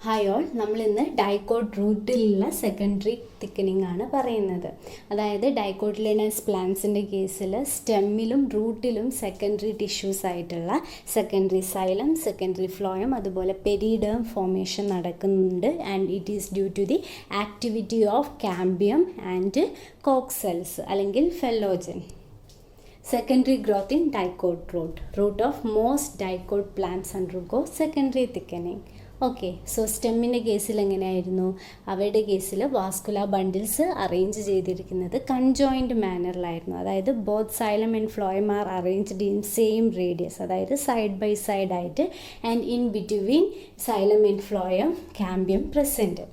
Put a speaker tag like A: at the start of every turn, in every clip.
A: Hi all, നമ്മളിന്ന് ഡൈക്കോട്ട് റൂട്ടിലുള്ള സെക്കൻഡറി തിക്കനിങ് ആണ് പറയുന്നത്. അതായത് ഡൈക്കോട്ടിലിനസ് പ്ലാന്റ്സിൻ്റെ കേസിൽ സ്റ്റെമ്മിലും റൂട്ടിലും സെക്കൻഡറി ടിഷ്യൂസ് ആയിട്ടുള്ള സെക്കൻഡറി സൈലം, സെക്കൻഡറി ഫ്ലോയം, അതുപോലെ പെരിഡേം ഫോർമേഷൻ നടക്കുന്നുണ്ട്. And it is due to the activity of cambium and കോക്സ് സെൽസ് അല്ലെങ്കിൽ phellogen. Secondary growth in dicot root. Root of most dicot plants undergo secondary thickening. Okay, so സ്റ്റെമ്മിൻ്റെ കേസിൽ എങ്ങനെയായിരുന്നു? അവയുടെ കേസിൽ vascular bundles arrange ചെയ്തിരിക്കുന്നത് conjoint മാനറിലായിരുന്നു. അതായത് both xylem and phloem are arranged in same radius, അതായത് സൈഡ് ബൈ സൈഡ് ആയിട്ട്. And in between xylem and phloem cambium present.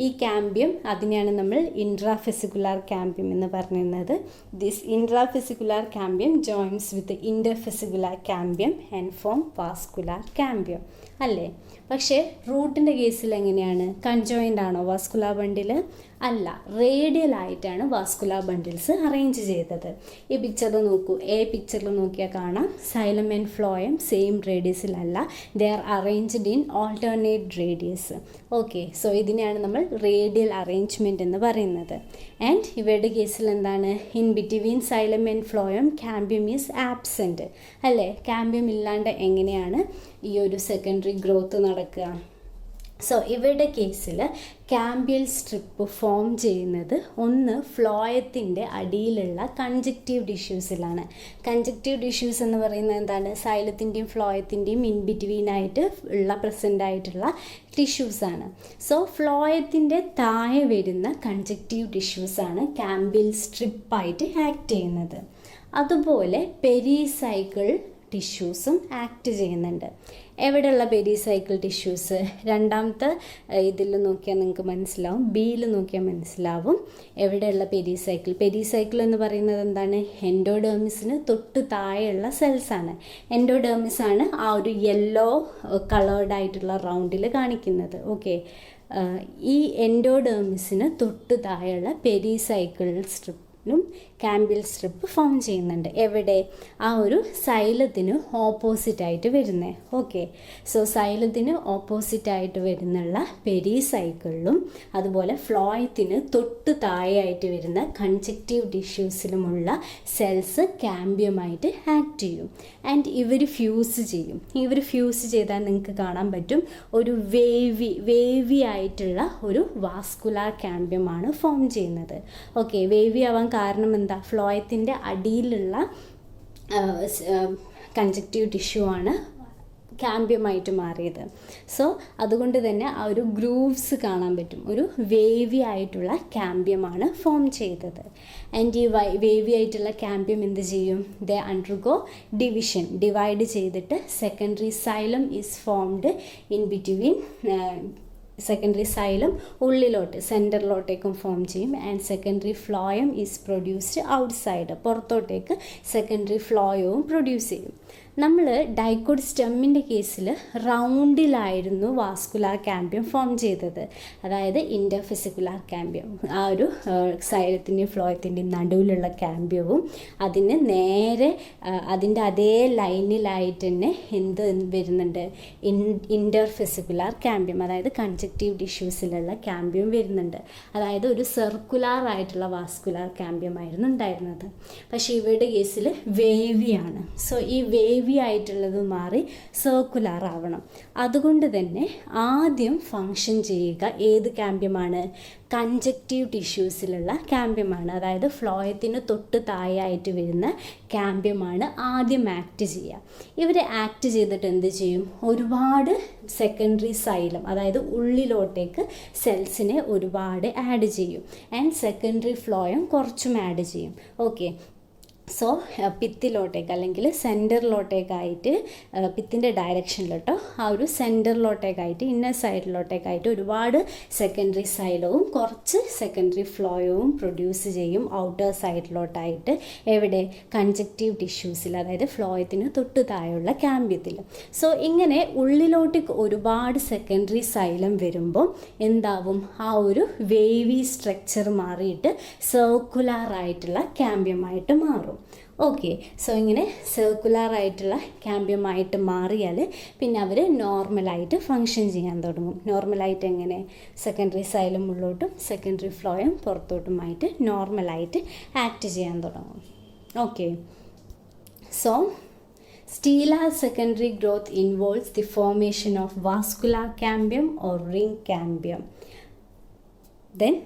A: ഈ കാമ്പിയം, അതിനെയാണ് നമ്മൾ ഇൻട്രാഫെസിക്കുലാർ കാമ്പിയം എന്ന് പറയുന്നത്. This intrafascicular cambium joins with interfascicular cambium and form vascular cambium അല്ലേ? പക്ഷേ റൂട്ടിൻ്റെ കേസിൽ എങ്ങനെയാണ്? കൺജോയിൻ്റ് ആണോ വാസ്കുലാർ ബണ്ടിൽ? അല്ല, റേഡിയൽ ആയിട്ടാണ് വാസ്കുലാർ ബണ്ടിൽസ് അറേഞ്ച് ചെയ്തത്. ഈ പിക്ചറിൽ നോക്കൂ, പിക്ചറിൽ നോക്കിയാൽ കാണാം സൈലം ആൻഡ് ഫ്ലോയം സെയിം റേഡിയസിലല്ല, they are arranged in alternate radius. Okay, so ഇതിനെയാണ് നമ്മൾ റേഡിയൽ അറേഞ്ച്മെൻറ്റ് എന്ന് പറയുന്നത്. ആൻഡ് ഇവയുടെ കേസിൽ എന്താണ്? In between xylem and phloem cambium is absent അല്ലേ? കാമ്പിയം ഇല്ലാണ്ട് എങ്ങനെയാണ് ഈ ഒരു സെക്കൻഡറി ഗ്രോത്ത് നടക്കുക? സോ ഇവരുടെ കേസിൽ കാമ്പിയൽ സ്ട്രിപ്പ് ഫോം ചെയ്യുന്നത് ഒന്ന് ഫ്ലോയത്തിൻ്റെ അടിയിലുള്ള കൺജക്റ്റീവ് ടിഷ്യൂസിലാണ്. കൺജക്റ്റീവ് ടിഷ്യൂസ് എന്ന് പറയുന്നത് എന്താണ്? സൈലത്തിൻ്റെയും ഫ്ലോയത്തിൻ്റെയും ഇൻ ബിറ്റ്വീൻ ആയിട്ട് ഉള്ള പ്രസൻ്റ് ആയിട്ടുള്ള ടിഷ്യൂസാണ്. സോ ഫ്ലോയത്തിൻ്റെ താഴെ വരുന്ന കൺജക്റ്റീവ് ടിഷ്യൂസാണ് കാമ്പിയൽ സ്ട്രിപ്പായിട്ട് ആക്ട് ചെയ്യുന്നത്. അതുപോലെ പെരിസൈക്കിൾ ടിഷ്യൂസും ആക്ട് ചെയ്യുന്നുണ്ട്. എവിടെയുള്ള പെരിസൈക്കിൾ ടിഷ്യൂസ്? രണ്ടാമത്തെ ഇതിൽ നോക്കിയാൽ നിങ്ങൾക്ക് മനസ്സിലാവും, ബിയിൽ നോക്കിയാൽ മനസ്സിലാവും എവിടെയുള്ള പെരിസൈക്കിൾ. പെരിസൈക്കിൾ എന്ന് പറയുന്നത് എന്താണ്? എൻഡോഡേർമിസിന് തൊട്ട് താഴെയുള്ള സെൽസാണ്. എൻഡോഡേർമിസ് ആണ് ആ ഒരു യെല്ലോ കളേർഡ് ആയിട്ടുള്ള റൗണ്ടിൽ കാണിക്കുന്നത്. ഓക്കെ, ഈ എൻഡോഡേർമിസിന് തൊട്ട് താഴെയുള്ള pericycle strip cambial strip form ചെയ്യുന്നുണ്ട്. എവിടെ? ആ ഒരു സൈലത്തിന് ഓപ്പോസിറ്റായിട്ട് വരുന്നത്. ഓക്കെ, സോ സൈലത്തിന് ഓപ്പോസിറ്റായിട്ട് വരുന്നുള്ള പെരിസൈക്കിളിലും അതുപോലെ ഫ്ലോയത്തിന് തൊട്ട് താഴെയായിട്ട് വരുന്ന കൺജക്റ്റീവ് ടിഷ്യൂസിലുമുള്ള സെൽസ് കാമ്പിയമായിട്ട് ആക്ട് ചെയ്യും. ആൻഡ് ഇവർ ഫ്യൂസ് ചെയ്യും. ഇവർ ഫ്യൂസ് ചെയ്താൽ നിങ്ങൾക്ക് കാണാൻ പറ്റും ഒരു വേവി ആയിട്ടുള്ള ഒരു വാസ്കുലാർ കാമ്പിയമാണ് ഫോം ചെയ്യുന്നത്. ഓക്കെ, വേവി ആവാൻ കാരണം എന്താ? ഫ്ലോയത്തിൻ്റെ അടിയിലുള്ള കൺജക്റ്റീവ് ടിഷ്യൂ ആണ് കാമ്പിയമായിട്ട് മാറിയത്. സോ അതുകൊണ്ട് തന്നെ ആ ഒരു ഗ്രൂവ്സ് കാണാൻ പറ്റും. ഒരു വേവി ആയിട്ടുള്ള കാമ്പിയമാണ് ഫോം ചെയ്തത്. ആൻഡ് ഈ വേവി ആയിട്ടുള്ള കാമ്പിയം എന്ത് ചെയ്യും? They undergo division. ഡിവൈഡ് ചെയ്തിട്ട് secondary xylem is formed in between. Secondary xylem ഉള്ളിലോട്ട് സെൻറ്ററിലോട്ടേക്കും ഫോം ചെയ്യും. And secondary phloem is produced outside. പുറത്തോട്ടേക്ക് സെക്കൻഡറി ഫ്ലോയവും പ്രൊഡ്യൂസ് ചെയ്യും. നമ്മൾ ഡൈക്കോട്ട് സ്റ്റെമ്മിൻ്റെ കേസിൽ റൗണ്ടിലായിരുന്നു വാസ്കുലാർ കാമ്പിയം ഫോം ചെയ്തത്. അതായത് ഇൻ്റർഫെസിക്കുലാർ കാമ്പിയം, ആ ഒരു സൈലത്തിൻ്റെയും ഫ്ലോയത്തിൻ്റെയും നടുവിലുള്ള കാമ്പിയവും അതിന് നേരെ അതിൻ്റെ അതേ ലൈനിലായിട്ട് തന്നെ എന്ത് വരുന്നുണ്ട്? ഇൻ്റർഫെസിക്കുലാർ കാമ്പിയം, അതായത് കൺജക്റ്റീവ് ടിഷ്യൂസിലുള്ള കാമ്പിയം വരുന്നുണ്ട്. അതായത് ഒരു സർക്കുലാർ ആയിട്ടുള്ള വാസ്കുലാർ കാമ്പിയം ആയിരുന്നു ഉണ്ടായിരുന്നത്. പക്ഷേ ഇവരുടെ കേസിൽ വേവിയാണ്. സോ ഈ വേവി ആയിട്ടുള്ളത് മാറി സർക്കുലാർ ആവണം. അതുകൊണ്ട് തന്നെ ആദ്യം ഫങ്ഷൻ ചെയ്യുക ഏത് കാമ്പിയമാണ്? കൺജക്റ്റീവ് ടിഷ്യൂസിലുള്ള കാമ്പിയമാണ്. അതായത് ഫ്ലോയത്തിന് തൊട്ട് താഴെയായിട്ട് വരുന്ന കാമ്പിയമാണ് ആദ്യം ആക്ട് ചെയ്യുക. ഇവർ ആക്ട് ചെയ്തിട്ട് എന്ത് ചെയ്യും? ഒരുപാട് സെക്കൻഡറി സൈലം, അതായത് ഉള്ളിലോട്ടേക്ക് സെൽസിനെ ഒരുപാട് ആഡ് ചെയ്യും. ആൻഡ് സെക്കൻഡറി ഫ്ലോയം കുറച്ചും ആഡ് ചെയ്യും. ഓക്കെ, സോ പിത്തിലോട്ടേക്ക് അല്ലെങ്കിൽ സെൻറ്ററിലോട്ടേക്കായിട്ട്, പിത്തിൻ്റെ ഡയറക്ഷനിലോട്ടോ ആ ഒരു സെൻറ്ററിലോട്ടേക്കായിട്ട് ഇന്നർ സൈഡിലോട്ടേക്കായിട്ട് ഒരുപാട് സെക്കൻഡറി സൈലവും കുറച്ച് സെക്കൻഡറി ഫ്ലോയവും പ്രൊഡ്യൂസ് ചെയ്യും ഔട്ടർ സൈഡിലോട്ടായിട്ട്. എവിടെ? കൺജക്റ്റീവ് ടിഷ്യൂസിൽ, അതായത് ഫ്ലോയത്തിന് തൊട്ട് താഴെയുള്ള കാമ്പിയത്തിൽ. സോ ഇങ്ങനെ ഉള്ളിലോട്ടേക്ക് ഒരുപാട് സെക്കൻഡറി സൈലം വരുമ്പോൾ എന്താവും? ആ ഒരു വേവി സ്ട്രക്ചർ മാറിയിട്ട് സർക്കുലാർ ആയിട്ടുള്ള കാമ്പിയമായിട്ട് മാറും. ഓക്കെ, സോ ഇങ്ങനെ സർക്കുലർ ആയിട്ടുള്ള ക്യാമ്പിയമായിട്ട് മാറിയാൽ പിന്നെ അവർ നോർമലായിട്ട് ഫങ്ഷൻ ചെയ്യാൻ തുടങ്ങും. നോർമലായിട്ട് എങ്ങനെ? സെക്കൻഡറി സൈലം ഉള്ളോട്ടും സെക്കൻഡറി ഫ്ലോയും പുറത്തോട്ടുമായിട്ട് നോർമലായിട്ട് ആക്ട് ചെയ്യാൻ തുടങ്ങും. Okay, so stellar secondary growth involves the formation of vascular cambium or ring cambium. Then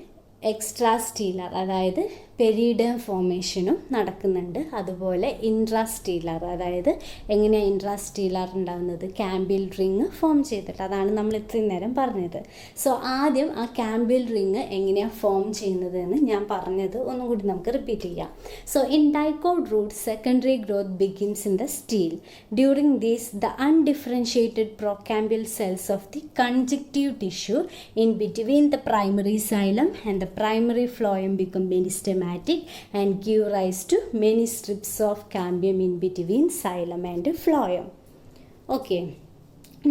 A: എക്സ്ട്രാസ്റ്റീലർ അതായത് പെരിഡേം ഫോർമേഷനും നടക്കുന്നുണ്ട്. അതുപോലെ ഇൻട്രാസ്റ്റീലർ അതായത് എങ്ങനെയാണ് ഇൻട്രാസ്റ്റീലർ ഉണ്ടാകുന്നത്? ക്യാമ്പിയൽ റിങ് ഫോം ചെയ്തിട്ട്. അതാണ് നമ്മൾ ഇത്രയും നേരം പറഞ്ഞത്. സോ ആദ്യം ആ ക്യാമ്പിയൽ റിങ് എങ്ങനെയാണ് ഫോം ചെയ്യുന്നത് എന്ന് ഞാൻ പറഞ്ഞത് ഒന്നും കൂടി നമുക്ക് റിപ്പീറ്റ് ചെയ്യാം. So in dicot root secondary growth begins in the stele. During these the undifferentiated procambial cells of the conjunctive tissue in between the primary xylem and the primary phloem become meristematic and give rise to many strips of cambium in between xylem and phloem. Okay.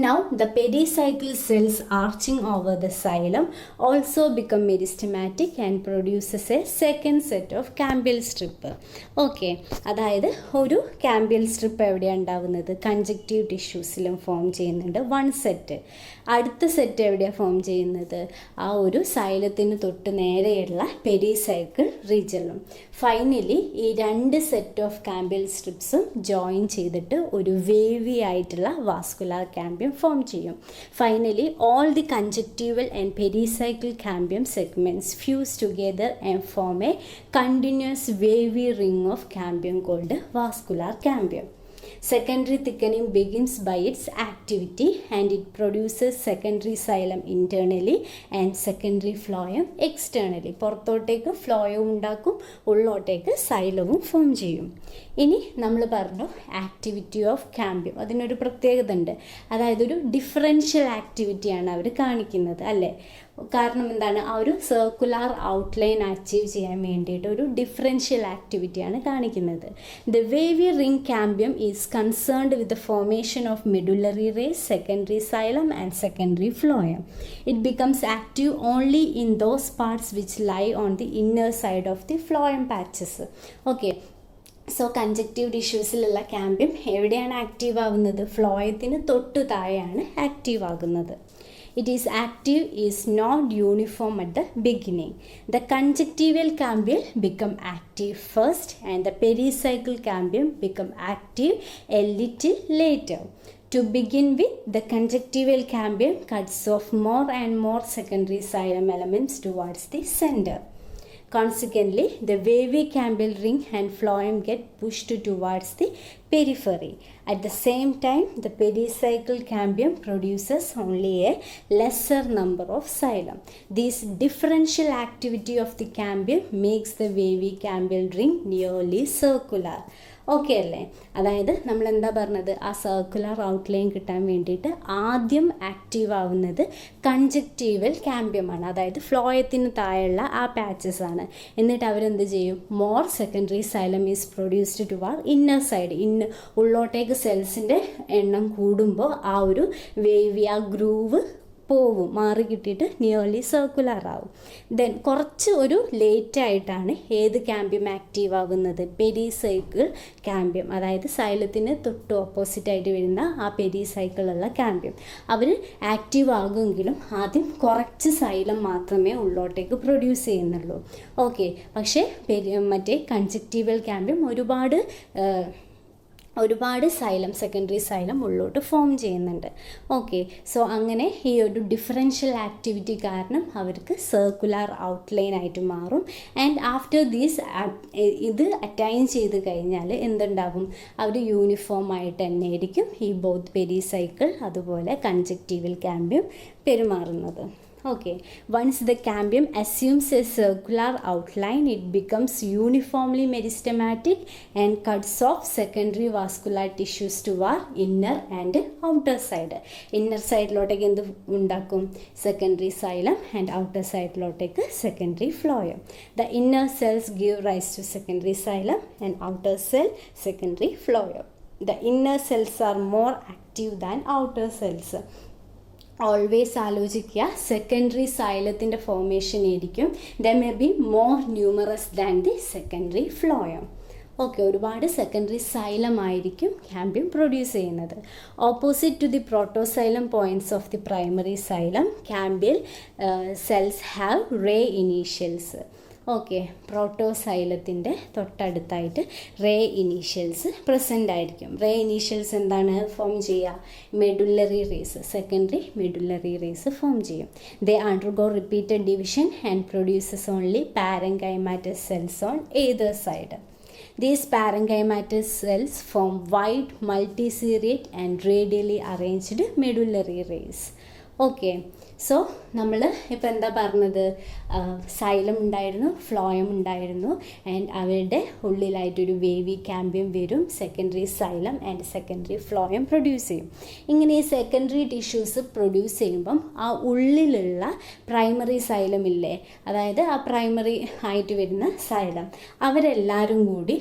A: Now the pericycle cells arching over the xylem also become meristematic and produces a second set of cambial strip. Okay, അതായത് ഒരു cambial strip എവിടെയാണ് ഉണ്ടാവുന്നത്? Conjunctive ടിഷ്യൂസിലും form ചെയ്യുന്നുണ്ട് one set. അടുത്ത set എവിടെയാണ് form ചെയ്യുന്നത്? ആ ഒരു സൈലത്തിന് തൊട്ട് നേരെയുള്ള പെരിസൈക്കിൾ റീജിയനിലും. ഫൈനലി ഈ രണ്ട് സെറ്റ് ഓഫ് കാമ്പിയൽ സ്ട്രിപ്സും ജോയിൻ ചെയ്തിട്ട് ഒരു വേവി ആയിട്ടുള്ള വാസ്കുലാർ cambium form ചെയ്യും. Finally, all the conjunctival and pericycle cambium segments fuse together and form a continuous wavy ring of cambium called vascular cambium. Secondary thickening begins by its activity and it produces secondary xylem internally and secondary phloem externally. പുറത്തോട്ടേക്ക് ഫ്ലോയും ഉണ്ടാക്കും, ഉള്ളോട്ടേക്ക് സൈലവും form ചെയ്യും. ഇനി നമ്മൾ പറഞ്ഞു activity of cambium. അതിനൊരു പ്രത്യേകത ഉണ്ട്. അതായത് ഒരു ഡിഫറൻഷ്യൽ ആക്ടിവിറ്റിയാണ് അവർ കാണിക്കുന്നത് അല്ലേ? കാരണം എന്താണ്? ആ ഒരു സർക്കുലാർ ഔട്ട്ലൈൻ അച്ചീവ് ചെയ്യാൻ വേണ്ടിയിട്ട് ഒരു ഡിഫറൻഷ്യൽ ആക്ടിവിറ്റിയാണ് കാണിക്കുന്നത്. The wavy ring cambium is concerned with the formation of medullary rays, secondary xylem and secondary phloem. It becomes active only in those parts which lie on the inner side of the phloem patches. Okay, so conjunctive ടിഷ്യൂസിലുള്ള cambium എവിടെയാണ് active ആവുന്നത്? ഫ്ലോയത്തിന് തൊട്ടു താഴെയാണ് active ആകുന്നത്. It is active is not uniform at the beginning. The conjunctival cambium become active first and the pericycle cambium become active a little later. To begin with, the conjunctival cambium cuts off more and more secondary xylem elements towards the center. Consequently, the wavy cambial ring and phloem get pushed towards the periphery. At the same time, the pericycle cambium produces only a lesser number of xylem. This differential activity of the cambium makes the wavy cambial ring nearly circular. Okay അല്ലേ? അതായത് നമ്മൾ എന്താ പറഞ്ഞത്? ആ circular outline കിട്ടാൻ വേണ്ടിയിട്ട് ആദ്യം active ആവുന്നത് കൺജക്റ്റീവൽ ക്യാമ്പിയമാണ്. അതായത് ഫ്ലോയത്തിന് താഴെയുള്ള ആ പാച്ചസ് ആണ്. എന്നിട്ട് അവരെന്ത് ചെയ്യും? More secondary xylem is produced to our inner side. ഉള്ളോട്ടേക്ക് സെൽസിൻ്റെ എണ്ണം കൂടുമ്പോൾ ആ ഒരു വേവി, ആ ഗ്രൂവ് പോവും, മാറി കിട്ടിയിട്ട് നിയർലി സർക്കുലർ ആവും. ദെൻ കുറച്ച് ഒരു ലേറ്റായിട്ടാണ് ഏത് ക്യാമ്പിയം ആക്റ്റീവ് ആകുന്നത്? Pericycle cambium. അതായത് സൈലത്തിന് തൊട്ട് ഓപ്പോസിറ്റായിട്ട് വരുന്ന ആ പെരിസൈക്കിളുള്ള ക്യാമ്പിയം അവർ ആക്റ്റീവ് ആകുമെങ്കിലും ആദ്യം കുറച്ച് സൈലം മാത്രമേ ഉള്ളോട്ടേക്ക് പ്രൊഡ്യൂസ് ചെയ്യുന്നുള്ളൂ. ഓക്കെ, പക്ഷേ മറ്റേ കൺജക്റ്റീവൽ ക്യാമ്പിയം ഒരുപാട് സൈലം, സെക്കൻഡറി സൈലം ഉള്ളോട്ട് ഫോം ചെയ്യുന്നുണ്ട്. ഓക്കെ, സോ അങ്ങനെ ഈ ഒരു ഡിഫറൻഷ്യൽ ആക്ടിവിറ്റി കാരണം അവർക്ക് സർക്കുലർ ഔട്ട്ലൈൻ ആയിട്ട് മാറും. ആൻഡ് ആഫ്റ്റർ ദീസ് ഇത് അറ്റൈൻ ചെയ്ത് കഴിഞ്ഞാൽ എന്തുണ്ടാകും? അവർ യൂണിഫോം ആയിട്ട് തന്നെ ആയിരിക്കും ഈ ബോത്ത് പെരിസൈക്കിൾ അതുപോലെ കൺജക്റ്റീവൽ ക്യാമ്പിയം പെരുമാറുന്നത്. Okay, once the cambium assumes a circular outline, it becomes uniformly meristematic and cuts off secondary vascular tissues to our inner and outer side. Inner side ലോട്ടേക്ക് എന്ത് ഉണ്ടാക്കും? സെക്കൻഡറി സൈലം ആൻഡ് ഔട്ടർ സൈഡിലോട്ടേക്ക് secondary phloem. The inner cells give rise to secondary xylem and outer cell secondary phloem. The inner cells are more active than outer cells. Always ആലോചിക്കുക, secondary സൈലത്തിൻ്റെ formation ആയിരിക്കും the may be more numerous than the secondary phloem. Okay, ഒരുപാട് secondary xylem ആയിരിക്കും cambium produce ചെയ്യുന്നത്. Opposite to the protoxylem points of the primary xylem, cambial cells have ray initials. Okay, പ്രോട്ടോസൈലത്തിൻ്റെ തൊട്ടടുത്തായിട്ട് ray initials present ആയിരിക്കും. Ray initials എന്താണ് form ചെയ്യുക? Medullary rays, secondary medullary rays form ചെയ്യും. They undergo repeated division and produces only parenchymatous cells on either side. These parenchymatous cells form wide, multiseriate and radially arranged medullary rays. Okay, so നമ്മൾ ഇപ്പോൾ എന്താ പറഞ്ഞത്? Xylem ഉണ്ടായിരുന്നു, phloem ഉണ്ടായിരുന്നു, and അവരുടെ ഉള്ളിലായിട്ടൊരു വേവി cambium വരും. Secondary xylem and secondary phloem produce ചെയ്യും. ഇങ്ങനെ ഈ സെക്കൻഡറി ടിഷ്യൂസ് പ്രൊഡ്യൂസ് ചെയ്യുമ്പം ആ ഉള്ളിലുള്ള പ്രൈമറി സൈലം ഇല്ലേ, അതായത് ആ പ്രൈമറി ആയിട്ട് വരുന്ന സൈലം, അവരെല്ലാവരും കൂടി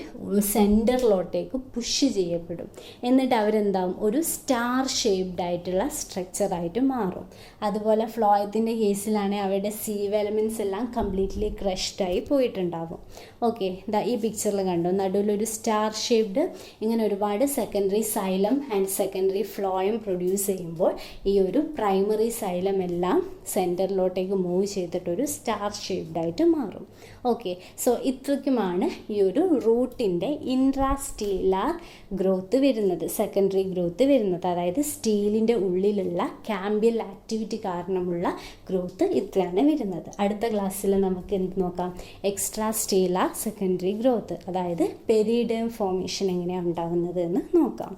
A: സെൻറ്ററിലോട്ടേക്ക് പുഷ് ചെയ്യപ്പെടും. എന്നിട്ട് അവരെന്താവും? ഒരു സ്റ്റാർ ഷേപ്ഡ് ആയിട്ടുള്ള സ്ട്രക്ചറായിട്ട് മാറും. അതുപോലെ ഫ്ലോയത്തിൻ്റെ കേസിലാണെങ്കിൽ അവരുടെ സീവ് എലമെൻറ്റ്സ് എല്ലാം കംപ്ലീറ്റ്ലി ക്രഷ്ഡായി പോയിട്ടുണ്ടാവും. ഓക്കെ, ഇതാ ഈ പിക്ചറിൽ കണ്ടോ, നടുവിലൊരു സ്റ്റാർ ഷേപ്ഡ്, ഇങ്ങനെ ഒരുപാട് secondary xylem and secondary phloem produce ചെയ്യുമ്പോൾ ഈ ഒരു പ്രൈമറി സൈലം എല്ലാം സെൻറ്ററിലോട്ടേക്ക് മൂവ് ചെയ്തിട്ടൊരു സ്റ്റാർ ഷേപ്ഡായിട്ട് മാറും. ഓക്കെ, സോ ഇത്രയ്ക്കുമാണ് ഈ ഒരു റൂട്ടിൻ്റെ ഇൻട്രാസ്റ്റീലാർ ഗ്രോത്ത് വരുന്നത്, സെക്കൻഡറി ഗ്രോത്ത് വരുന്നത്. അതായത് സ്റ്റീലിൻ്റെ ഉള്ളിലുള്ള ക്യാമ്പിയൽ ആക്ടിവിറ്റി കാരണമുള്ള ഗ്രോത്ത് ഇത്രയാണ് വരുന്നത്. അടുത്ത ക്ലാസ്സിൽ നമുക്ക് എന്ത് നോക്കാം? എക്സ്ട്രാ സ്റ്റീലാർ സെക്കൻഡറി ഗ്രോത്ത്, അതായത് പെരിഡേം ഫോർമേഷൻ എങ്ങനെയാണ് ഉണ്ടാകുന്നത് എന്ന് നോക്കാം.